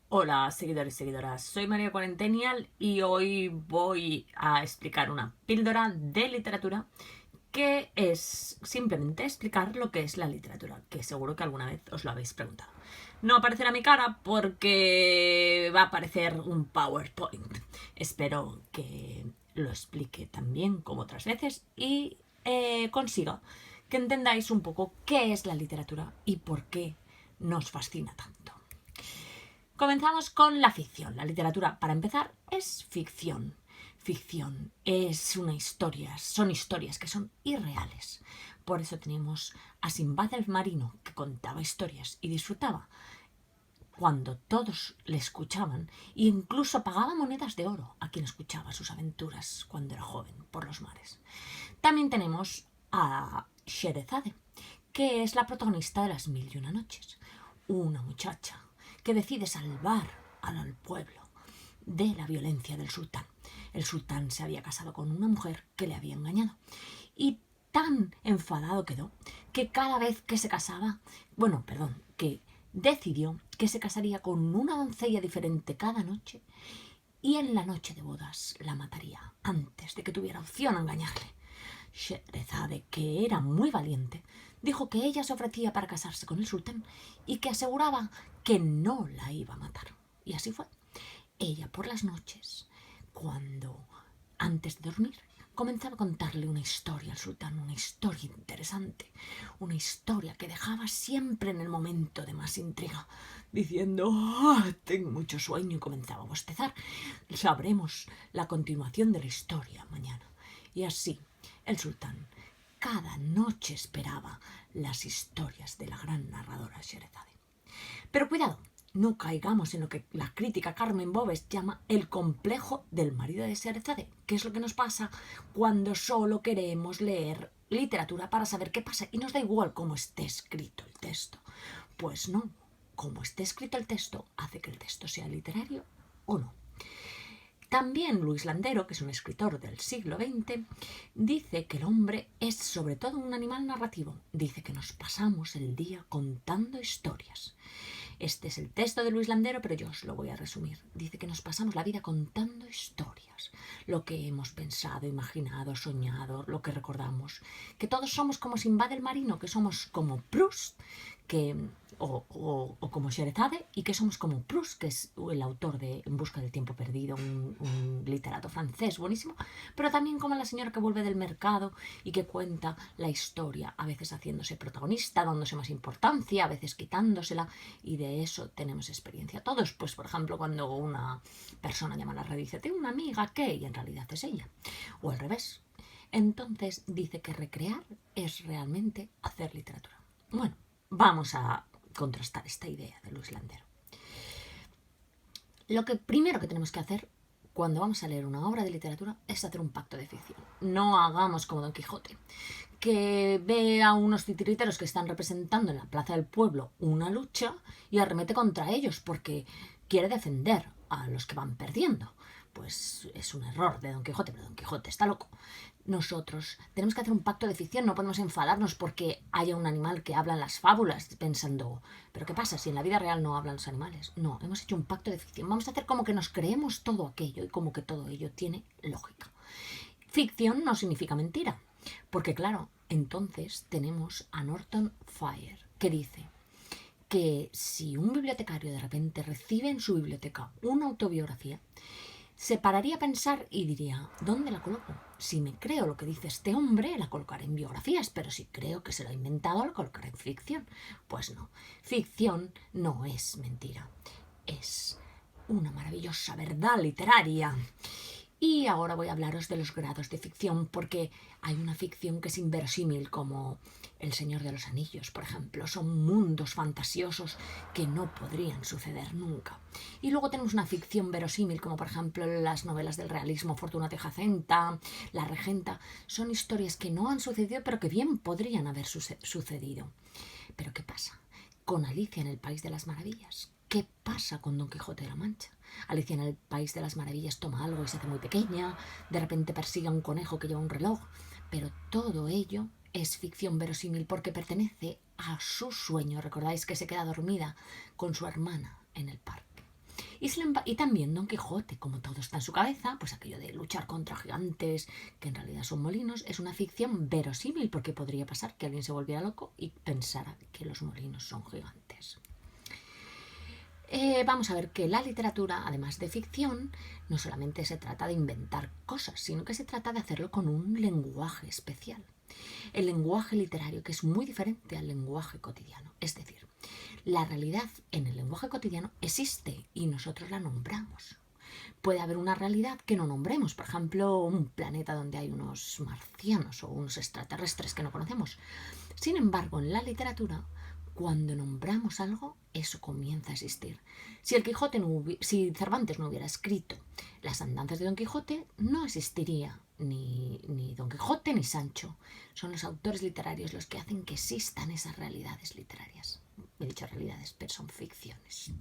Hola, seguidores y seguidoras. Soy María Cuarentenial y hoy voy a explicar una píldora de literatura que es simplemente explicar lo que es la literatura, que seguro que alguna vez os lo habéis preguntado. No aparecerá mi cara porque va a aparecer un PowerPoint. Espero que lo explique tan bien como otras veces y consiga que entendáis un poco qué es la literatura y por qué nos fascina tanto. Comenzamos con la ficción. La literatura, para empezar, es ficción. Ficción es una historia, son historias que son irreales. Por eso tenemos a Sinbad el marino, que contaba historias y disfrutaba cuando todos le escuchaban e incluso pagaba monedas de oro a quien escuchaba sus aventuras cuando era joven por los mares. También tenemos a Sherezade, que es la protagonista de las Mil y una noches, una muchacha que decide salvar al pueblo de la violencia del sultán. El sultán se había casado con una mujer que le había engañado y tan enfadado quedó que cada vez que se casaba, que decidió que se casaría con una doncella diferente cada noche y en la noche de bodas la mataría antes de que tuviera opción a engañarle. Sherezade, que era muy valiente, dijo que ella se ofrecía para casarse con el sultán y que aseguraba que no la iba a matar. Y así fue. Ella por las noches, cuando antes de dormir, comenzaba a contarle una historia al sultán, una historia interesante, una historia que dejaba siempre en el momento de más intriga, diciendo, tengo mucho sueño, y comenzaba a bostezar. Sabremos la continuación de la historia mañana. Y así, el sultán cada noche esperaba las historias de la gran narradora Sherezade. Pero cuidado, no caigamos en lo que la crítica Carmen Bóves llama el complejo del marido de Sherezade, que es lo que nos pasa cuando solo queremos leer literatura para saber qué pasa y nos da igual cómo esté escrito el texto. Pues no, como esté escrito el texto hace que el texto sea literario o no. También Luis Landero, que es un escritor del siglo XX, dice que el hombre es sobre todo un animal narrativo. Dice que nos pasamos el día contando historias. Este es el texto de Luis Landero, pero yo os lo voy a resumir. Dice que nos pasamos la vida contando historias. Lo que hemos pensado, imaginado, soñado, lo que recordamos. Que todos somos como Sinbad el marino, que somos como Proust, o como Sherezade, y que somos como Proust, que es el autor de En busca del tiempo perdido, un literato francés buenísimo, pero también como la señora que vuelve del mercado y que cuenta la historia, a veces haciéndose protagonista, dándose más importancia, a veces quitándosela, y de eso tenemos experiencia todos. Pues por ejemplo, cuando una persona llama a la radio y dice, tengo una amiga que, y en realidad es ella, o al revés. Entonces dice que recrear es realmente hacer literatura. Bueno, vamos a contrastar esta idea de Luis Landero. Lo que primero que tenemos que hacer cuando vamos a leer una obra de literatura es hacer un pacto de ficción. No hagamos como Don Quijote, que ve a unos titiriteros que están representando en la plaza del pueblo una lucha y arremete contra ellos porque quiere defender a los que van perdiendo. Pues es un error de Don Quijote, pero Don Quijote está loco. Nosotros tenemos que hacer un pacto de ficción, no podemos enfadarnos porque haya un animal que habla en las fábulas pensando, pero ¿qué pasa si en la vida real no hablan los animales? No, hemos hecho un pacto de ficción, vamos a hacer como que nos creemos todo aquello y como que todo ello tiene lógica. Ficción no significa mentira, porque claro, entonces tenemos a Norton Fire, que dice que si un bibliotecario de repente recibe en su biblioteca una autobiografía, se pararía a pensar y diría, ¿dónde la coloco? Si me creo lo que dice este hombre, la colocaré en biografías, pero si creo que se lo ha inventado, la colocaré en ficción. Pues no, ficción no es mentira, es una maravillosa verdad literaria. Y ahora voy a hablaros de los grados de ficción, porque hay una ficción que es inverosímil, como El Señor de los Anillos, por ejemplo. Son mundos fantasiosos que no podrían suceder nunca. Y luego tenemos una ficción verosímil, como por ejemplo las novelas del realismo, Fortunata y Jacinta, La Regenta. Son historias que no han sucedido, pero que bien podrían haber sucedido. Pero ¿qué pasa con Alicia en el País de las Maravillas? ¿Qué pasa con Don Quijote de la Mancha? Alicia en el País de las Maravillas toma algo y se hace muy pequeña, de repente persigue a un conejo que lleva un reloj, pero todo ello es ficción verosímil porque pertenece a su sueño. Recordáis que se queda dormida con su hermana en el parque. Y también Don Quijote, como todo está en su cabeza, pues aquello de luchar contra gigantes, que en realidad son molinos, es una ficción verosímil, porque podría pasar que alguien se volviera loco y pensara que los molinos son gigantes. Vamos a ver que la literatura, además de ficción, no solamente se trata de inventar cosas, sino que se trata de hacerlo con un lenguaje especial. El lenguaje literario, que es muy diferente al lenguaje cotidiano. Es decir, la realidad en el lenguaje cotidiano existe y nosotros la nombramos. Puede haber una realidad que no nombremos, por ejemplo, un planeta donde hay unos marcianos o unos extraterrestres que no conocemos. Sin embargo, en la literatura, cuando nombramos algo, eso comienza a existir. Si Cervantes no hubiera escrito las andanzas de Don Quijote, no existiría ni Don Quijote ni Sancho. Son los autores literarios los que hacen que existan esas realidades literarias. He dicho realidades, pero son ficciones.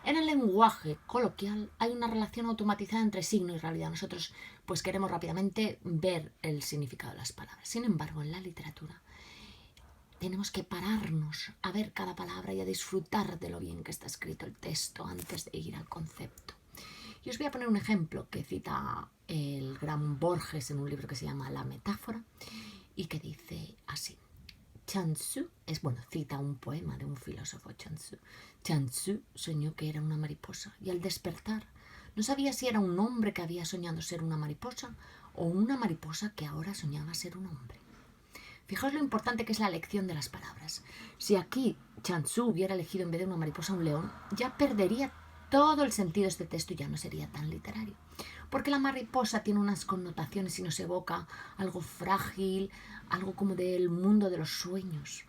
En el lenguaje coloquial hay una relación automatizada entre signo y realidad. Nosotros pues queremos rápidamente ver el significado de las palabras. Sin embargo, en la literatura tenemos que pararnos a ver cada palabra y a disfrutar de lo bien que está escrito el texto antes de ir al concepto. Y os voy a poner un ejemplo que cita el gran Borges en un libro que se llama La metáfora y que dice así. Chan-Tzu cita un poema de un filósofo Chan-Tzu. Chan-Tzu soñó que era una mariposa y al despertar no sabía si era un hombre que había soñado ser una mariposa o una mariposa que ahora soñaba ser un hombre. Fijaos lo importante que es la elección de las palabras. Si aquí Chan-Tzu hubiera elegido en vez de una mariposa un león, ya perdería todo el sentido de este texto y ya no sería tan literario. Porque la mariposa tiene unas connotaciones y nos evoca algo frágil, algo como del mundo de los sueños.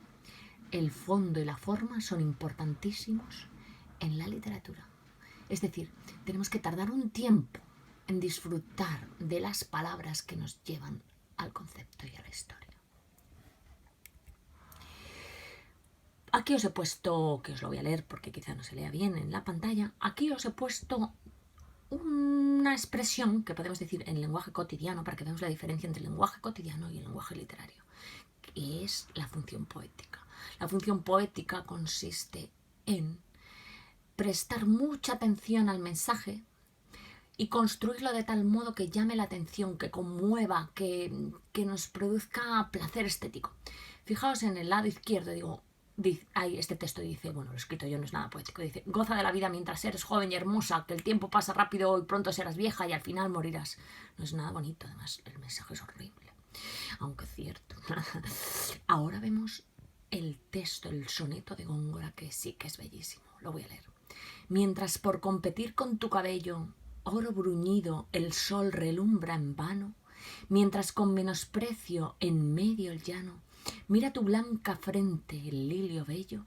El fondo y la forma son importantísimos en la literatura. Es decir, tenemos que tardar un tiempo en disfrutar de las palabras que nos llevan al concepto y a la historia. Aquí os he puesto, que os lo voy a leer porque quizá no se lea bien en la pantalla, aquí os he puesto una expresión que podemos decir en lenguaje cotidiano para que veamos la diferencia entre el lenguaje cotidiano y el lenguaje literario, que es la función poética. La función poética consiste en prestar mucha atención al mensaje y construirlo de tal modo que llame la atención, que conmueva, que nos produzca placer estético. Fijaos en el lado izquierdo, este texto dice, bueno, lo he escrito yo, no es nada poético, dice: goza de la vida mientras eres joven y hermosa, que el tiempo pasa rápido y pronto serás vieja y al final morirás. No es nada bonito, además el mensaje es horrible, aunque es cierto. Ahora vemos el texto, el soneto de Góngora, que sí que es bellísimo, lo voy a leer. Mientras por competir con tu cabello, oro bruñido, el sol relumbra en vano, mientras con menosprecio en medio el llano mira tu blanca frente el lilio bello,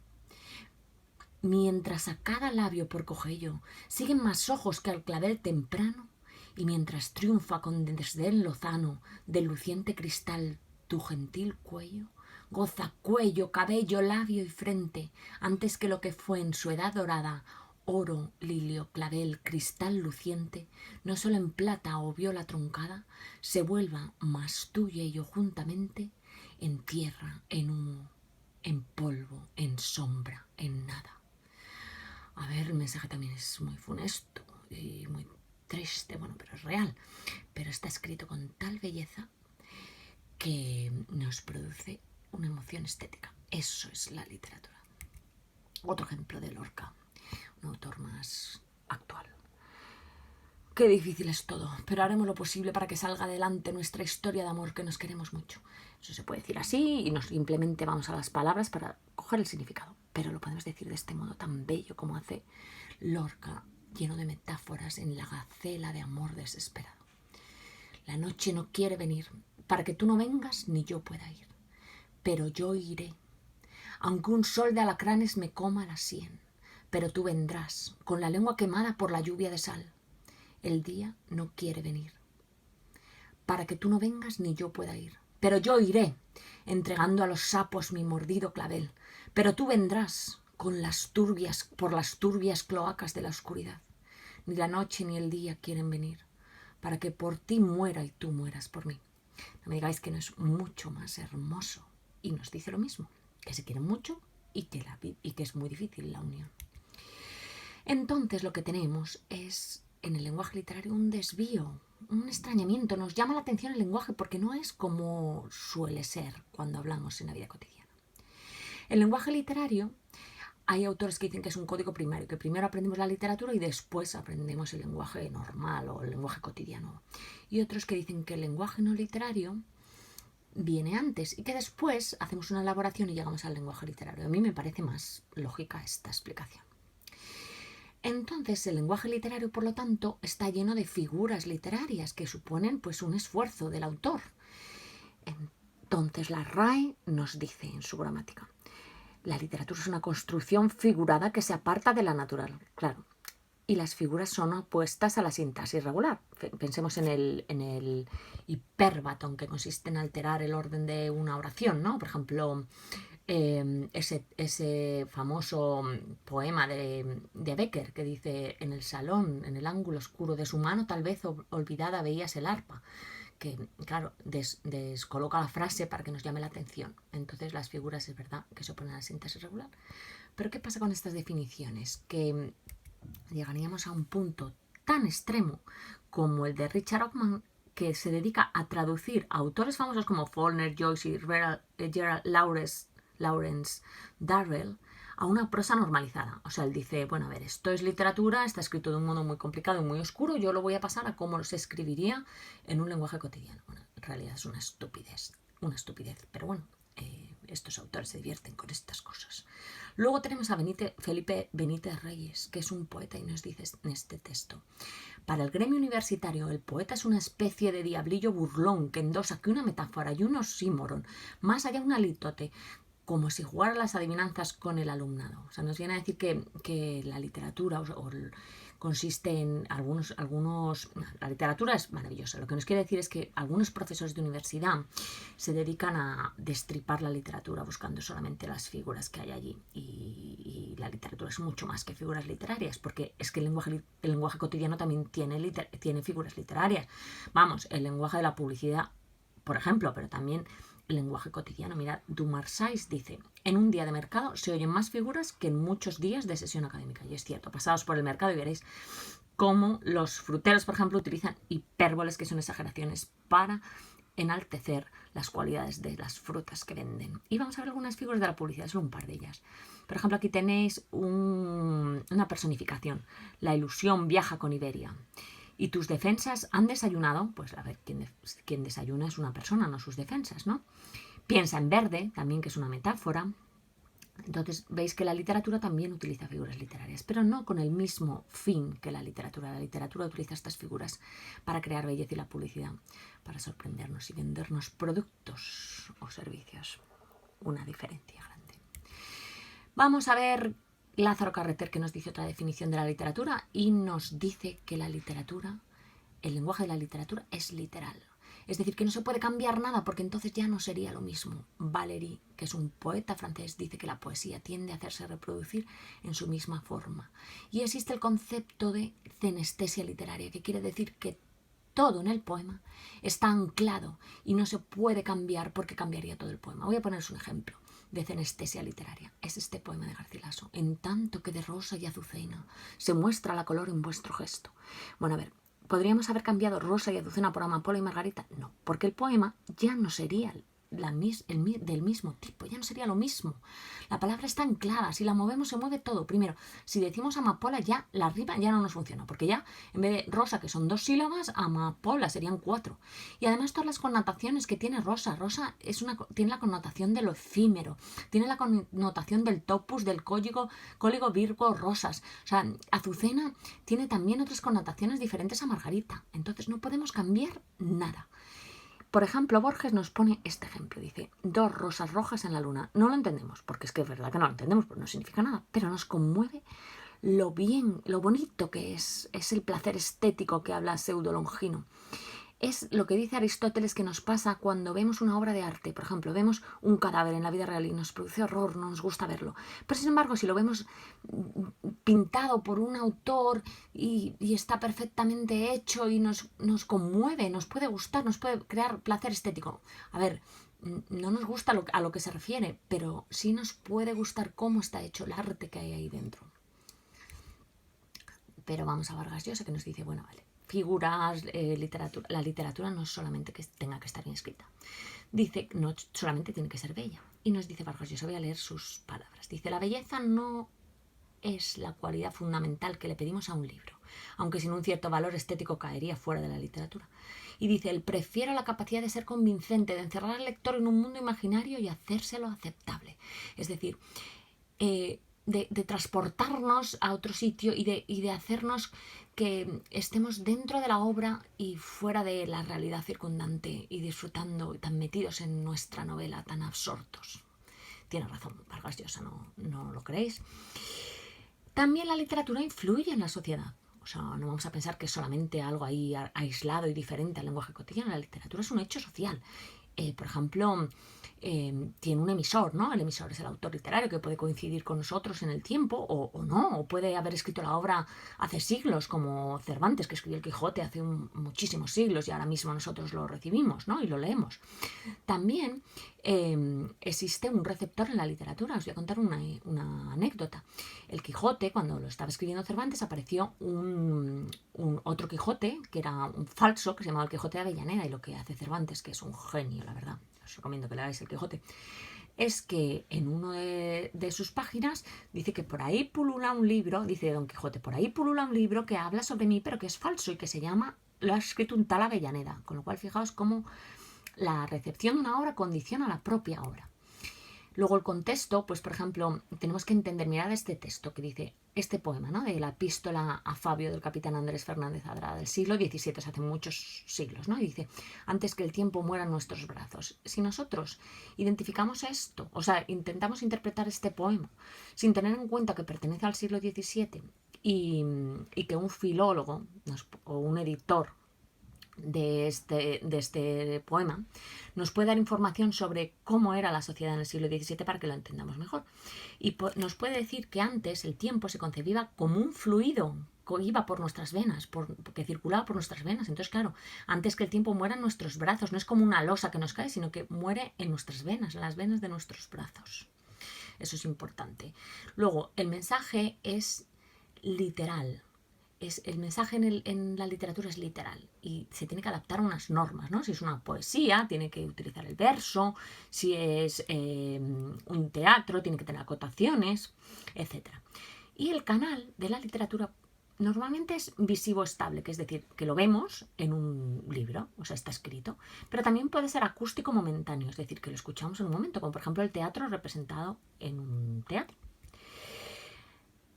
mientras a cada labio por cogello siguen más ojos que al clavel temprano, y mientras triunfa con desdén lozano del luciente cristal tu gentil cuello, goza cuello, cabello, labio y frente, antes que lo que fue en su edad dorada, oro, lilio, clavel, cristal luciente, no solo en plata o viola truncada, se vuelva más tú y ello juntamente, en tierra, en humo, en polvo, en sombra, en nada. A ver, el mensaje también es muy funesto y muy triste, bueno, pero es real. Pero está escrito con tal belleza que nos produce una emoción estética. Eso es la literatura. Otro ejemplo de Lorca, un autor más actual. Qué difícil es todo, pero haremos lo posible para que salga adelante nuestra historia de amor, que nos queremos mucho. Eso se puede decir así y no simplemente vamos a las palabras para coger el significado, pero lo podemos decir de este modo tan bello como hace Lorca, lleno de metáforas en la gacela de amor desesperado. La noche no quiere venir, para que tú no vengas ni yo pueda ir, pero yo iré, aunque un sol de alacranes me coma la sien, pero tú vendrás, con la lengua quemada por la lluvia de sal. El día no quiere venir, para que tú no vengas ni yo pueda ir, pero yo iré, entregando a los sapos mi mordido clavel, pero tú vendrás por las turbias cloacas de la oscuridad. Ni la noche ni el día quieren venir, para que por ti muera y tú mueras por mí. No me digáis que no es mucho más hermoso, y nos dice lo mismo, que se quieren mucho y que es muy difícil la unión. Entonces lo que tenemos es en el lenguaje literario un desvío, un extrañamiento. Nos llama la atención el lenguaje porque no es como suele ser cuando hablamos en la vida cotidiana. El lenguaje literario, hay autores que dicen que es un código primario, que primero aprendemos la literatura y después aprendemos el lenguaje normal o el lenguaje cotidiano. Y otros que dicen que el lenguaje no literario viene antes y que después hacemos una elaboración y llegamos al lenguaje literario. A mí me parece más lógica esta explicación. Entonces, el lenguaje literario, por lo tanto, está lleno de figuras literarias que suponen pues un esfuerzo del autor. Entonces, la RAE nos dice en su gramática: la literatura es una construcción figurada que se aparta de la natural, claro. Y las figuras son opuestas a la sintaxis regular. Pensemos en el hipérbaton, que consiste en alterar el orden de una oración, ¿no? Por ejemplo, ese famoso poema de Becker que dice: en el salón, en el ángulo oscuro de su mano, tal vez olvidada veías el arpa. Que, claro, descoloca la frase para que nos llame la atención. Entonces las figuras es verdad que se oponen a la sintaxis regular. Pero ¿qué pasa con estas definiciones? Que llegaríamos a un punto tan extremo como el de Richard Ockman, que se dedica a traducir a autores famosos como Faulkner, Joyce y Gerald Lawrence Darrell a una prosa normalizada. O sea, él dice, bueno, a ver, esto es literatura, está escrito de un modo muy complicado y muy oscuro, yo lo voy a pasar a cómo se escribiría en un lenguaje cotidiano. Bueno, en realidad es una estupidez, pero bueno, estos autores se divierten con estas cosas. Luego tenemos a Felipe Benítez Reyes, que es un poeta y nos dice en este texto: para el gremio universitario, el poeta es una especie de diablillo burlón que endosa que una metáfora y un oxímoron, más allá de una litote, como si jugara las adivinanzas con el alumnado. O sea, nos viene a decir que la literatura consiste en algunos... La literatura es maravillosa. Lo que nos quiere decir es que algunos profesores de universidad se dedican a destripar la literatura buscando solamente las figuras que hay allí. Y la literatura es mucho más que figuras literarias, porque es que el lenguaje cotidiano también tiene figuras literarias. Vamos, el lenguaje de la publicidad, por ejemplo, pero también el lenguaje cotidiano. Mirad, Dumarsais dice: en un día de mercado se oyen más figuras que en muchos días de sesión académica. Y es cierto, pasados por el mercado y veréis cómo los fruteros, por ejemplo, utilizan hipérboles, que son exageraciones, para enaltecer las cualidades de las frutas que venden. Y vamos a ver algunas figuras de la publicidad, solo un par de ellas. Por ejemplo, aquí tenéis una personificación: la ilusión viaja con Iberia. ¿Y tus defensas han desayunado? Pues a ver, quien desayuna es una persona, no sus defensas, ¿no? Piensa en verde, también, que es una metáfora. Entonces veis que la literatura también utiliza figuras literarias, pero no con el mismo fin que la literatura. La literatura utiliza estas figuras para crear belleza, y la publicidad para sorprendernos y vendernos productos o servicios. Una diferencia grande. Vamos a ver Lázaro Carreter, que nos dice otra definición de la literatura y nos dice que la literatura, el lenguaje de la literatura es literal. Es decir, que no se puede cambiar nada porque entonces ya no sería lo mismo. Valéry, que es un poeta francés, dice que la poesía tiende a hacerse reproducir en su misma forma. Y existe el concepto de cenestesia literaria, que quiere decir que todo en el poema está anclado y no se puede cambiar porque cambiaría todo el poema. Voy a poneros un ejemplo de cenestesia literaria. Es este poema de Garcilaso: en tanto que de rosa y azucena se muestra la color en vuestro gesto. Bueno, a ver, ¿podríamos haber cambiado rosa y azucena por amapola y margarita? No, porque el poema ya no sería del mismo tipo, ya no sería lo mismo. La palabra está anclada, si la movemos se mueve todo. Primero, si decimos amapola, ya la rima ya no nos funciona, porque ya en vez de rosa, que son 2 sílabas, amapola serían 4. Y además todas las connotaciones que tiene rosa tiene la connotación de lo efímero, tiene la connotación del topus, del cóligo virgo, rosas. O sea, azucena tiene también otras connotaciones diferentes a margarita. Entonces no podemos cambiar nada. Por ejemplo, Borges nos pone este ejemplo. Dice: 2 rosas rojas en la luna. No lo entendemos, porque es que es verdad que no lo entendemos, pues no significa nada, pero nos conmueve lo bonito que es el placer estético que habla Pseudo Longino. Es lo que dice Aristóteles que nos pasa cuando vemos una obra de arte. Por ejemplo, vemos un cadáver en la vida real y nos produce horror, no nos gusta verlo. Pero sin embargo, si lo vemos pintado por un autor y está perfectamente hecho y nos conmueve, nos puede gustar, nos puede crear placer estético. A ver, no nos gusta a lo que se refiere, pero sí nos puede gustar cómo está hecho el arte que hay ahí dentro. Pero vamos a Vargas Llosa, que nos dice, bueno, vale, figuras, literatura. La literatura no es solamente que tenga que estar bien escrita. Dice, no solamente tiene que ser bella. Y nos dice Vargas Llosa, voy a leer sus palabras. Dice, la belleza no es la cualidad fundamental que le pedimos a un libro, aunque sin un cierto valor estético caería fuera de la literatura. Y dice, él prefiere la capacidad de ser convincente, de encerrar al lector en un mundo imaginario y hacérselo aceptable. Es decir, de transportarnos a otro sitio y de hacernos que estemos dentro de la obra y fuera de la realidad circundante y disfrutando, tan metidos en nuestra novela, tan absortos. Tiene razón Vargas Llosa, ¿no lo creéis? También la literatura influye en la sociedad. O sea, no vamos a pensar que es solamente algo ahí aislado y diferente al lenguaje cotidiano. La literatura es un hecho social. Por ejemplo, tiene un emisor, ¿no? El emisor es el autor literario que puede coincidir con nosotros en el tiempo o no, o puede haber escrito la obra hace siglos, como Cervantes, que escribió el Quijote hace muchísimos siglos y ahora mismo nosotros lo recibimos, ¿no? Y lo leemos. También existe un receptor en la literatura. Os voy a contar una anécdota. El Quijote, cuando lo estaba escribiendo Cervantes, apareció un otro Quijote, que era un falso, que se llamaba el Quijote de Avellaneda, y lo que hace Cervantes, que es un genio, la verdad, os recomiendo que leáis el Quijote, es que en una de sus páginas dice que por ahí pulula un libro, dice Don Quijote, por ahí pulula un libro que habla sobre mí, pero que es falso y que se llama, lo ha escrito un tal Avellaneda, con lo cual fijaos cómo la recepción de una obra condiciona la propia obra. Luego el contexto, pues por ejemplo, tenemos que entender, mirad este texto que dice, este poema, ¿no? De la epístola a Fabio del capitán Andrés Fernández Adrada, del siglo XVII, hace muchos siglos, ¿no? Y dice, antes que el tiempo muera en nuestros brazos. Si nosotros identificamos esto, o sea, intentamos interpretar este poema, sin tener en cuenta que pertenece al siglo XVII y que un filólogo o un editor de este poema nos puede dar información sobre cómo era la sociedad en el siglo XVII para que lo entendamos mejor. Y nos puede decir que antes el tiempo se concebía como un fluido que iba por nuestras venas, que circulaba por nuestras venas. Entonces, claro, antes que el tiempo muera en nuestros brazos, no es como una losa que nos cae, sino que muere en nuestras venas, en las venas de nuestros brazos. Eso es importante. Luego, el mensaje es literal. El mensaje en la literatura es literal y se tiene que adaptar a unas normas, ¿no? Si es una poesía, tiene que utilizar el verso, si es un teatro, tiene que tener acotaciones, etc. Y el canal de la literatura normalmente es visivo estable, que es decir, que lo vemos en un libro, o sea, está escrito, pero también puede ser acústico momentáneo, es decir, que lo escuchamos en un momento, como por ejemplo el teatro representado en un teatro.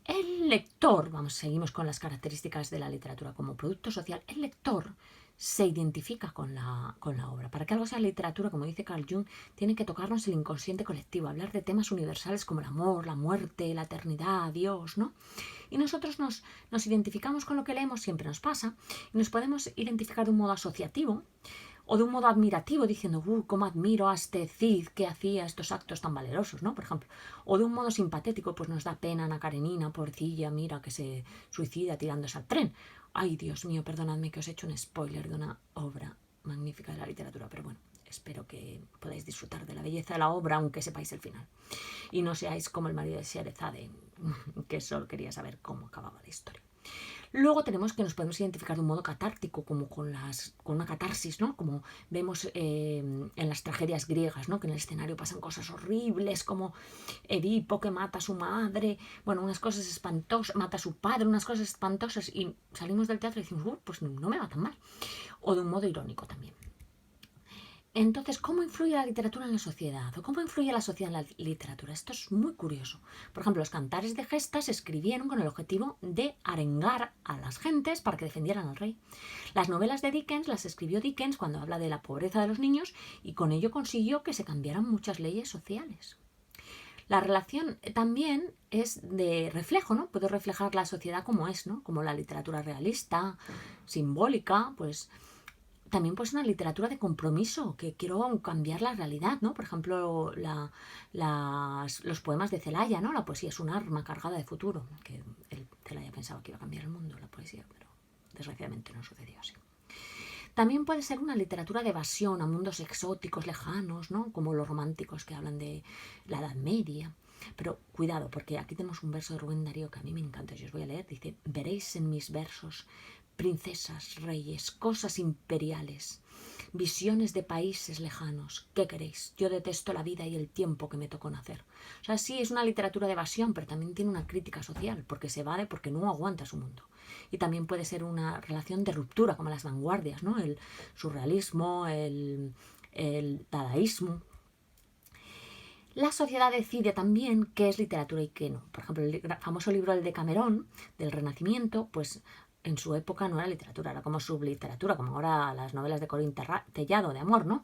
El lector, seguimos con las características de la literatura como producto social, el lector se identifica con la obra. Para que algo sea literatura, como dice Carl Jung, tiene que tocarnos el inconsciente colectivo, hablar de temas universales como el amor, la muerte, la eternidad, Dios, ¿no? Y nosotros nos identificamos con lo que leemos, siempre nos pasa, y nos podemos identificar de un modo asociativo, o de un modo admirativo, diciendo, cómo admiro a este Cid que hacía estos actos tan valerosos, ¿no? Por ejemplo. O de un modo simpatético, pues nos da pena Ana Karenina, pobrecilla, mira, que se suicida tirándose al tren. Ay, Dios mío, perdonadme que os he hecho un spoiler de una obra magnífica de la literatura, pero bueno, espero que podáis disfrutar de la belleza de la obra, aunque sepáis el final. Y no seáis como el marido de Sherezade, que solo quería saber cómo acababa la historia. Luego tenemos que nos podemos identificar de un modo catártico, como con una catarsis, ¿no? Como vemos en las tragedias griegas, ¿no? Que en el escenario pasan cosas horribles, como Edipo que mata a su madre, bueno, unas cosas espantosas, mata a su padre, unas cosas espantosas, y salimos del teatro y decimos, pues no me va tan mal. O de un modo irónico también. Entonces, ¿cómo influye la literatura en la sociedad? ¿O cómo influye la sociedad en la literatura? Esto es muy curioso. Por ejemplo, los cantares de gesta se escribieron con el objetivo de arengar a las gentes para que defendieran al rey. Las novelas de Dickens las escribió Dickens cuando habla de la pobreza de los niños y con ello consiguió que se cambiaran muchas leyes sociales. La relación también es de reflejo, ¿no? Puede reflejar la sociedad como es, ¿no? Como la literatura realista, simbólica, pues también pues una literatura de compromiso, que quiero cambiar la realidad, ¿no? Por ejemplo, los poemas de Celaya, ¿no? La poesía es un arma cargada de futuro, que Celaya pensaba que iba a cambiar el mundo, la poesía, pero desgraciadamente no sucedió así. También puede ser una literatura de evasión a mundos exóticos, lejanos, ¿no? Como los románticos que hablan de la Edad Media. Pero cuidado, porque aquí tenemos un verso de Rubén Darío que a mí me encanta, yo os voy a leer, dice: veréis en mis versos princesas, reyes, cosas imperiales, visiones de países lejanos. ¿Qué queréis? Yo detesto la vida y el tiempo que me tocó nacer. O sea, sí, es una literatura de evasión, pero también tiene una crítica social, porque se evade porque no aguanta su mundo. Y también puede ser una relación de ruptura, como las vanguardias, ¿no? El surrealismo, el dadaísmo. La sociedad decide también qué es literatura y qué no. Por ejemplo, el famoso libro El Decamerón, del Renacimiento, pues en su época no era literatura, era como subliteratura, como ahora las novelas de Corín Tellado de amor, ¿no?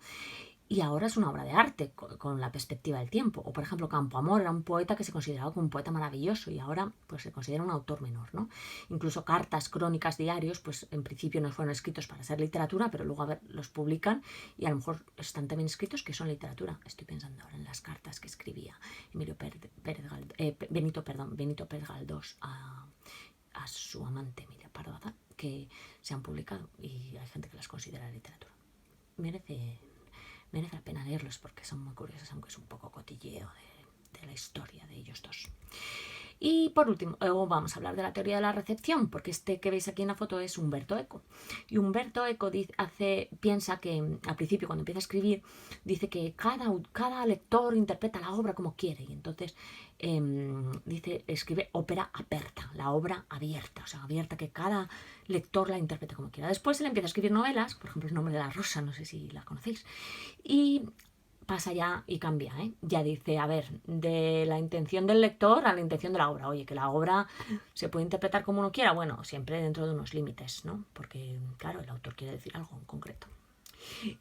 Y ahora es una obra de arte con la perspectiva del tiempo. O por ejemplo, Campoamor era un poeta que se consideraba como un poeta maravilloso y ahora pues se considera un autor menor, ¿no? Incluso cartas, crónicas, diarios, pues en principio no fueron escritos para ser literatura, pero luego los publican y a lo mejor están también escritos que son literatura. Estoy pensando ahora en las cartas que escribía Benito Pérez Galdós a su amante Emilia Pardo Bazán, que se han publicado y hay gente que las considera literatura. Merece la pena leerlos porque son muy curiosos, aunque es un poco cotilleo de la historia de ellos dos. Y por último, vamos a hablar de la teoría de la recepción, porque este que veis aquí en la foto es Umberto Eco. Y Umberto Eco piensa que al principio, cuando empieza a escribir, dice que cada lector interpreta la obra como quiere. Y entonces escribe ópera aperta, la obra abierta, o sea, abierta, que cada lector la interprete como quiera. Después él empieza a escribir novelas, por ejemplo, El nombre de la rosa, no sé si la conocéis, y pasa ya y cambia, ¿eh? Ya dice, a ver, de la intención del lector a la intención de la obra. Oye, que la obra se puede interpretar como uno quiera, bueno, siempre dentro de unos límites, ¿no? Porque, claro, el autor quiere decir algo en concreto.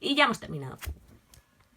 Y ya hemos terminado.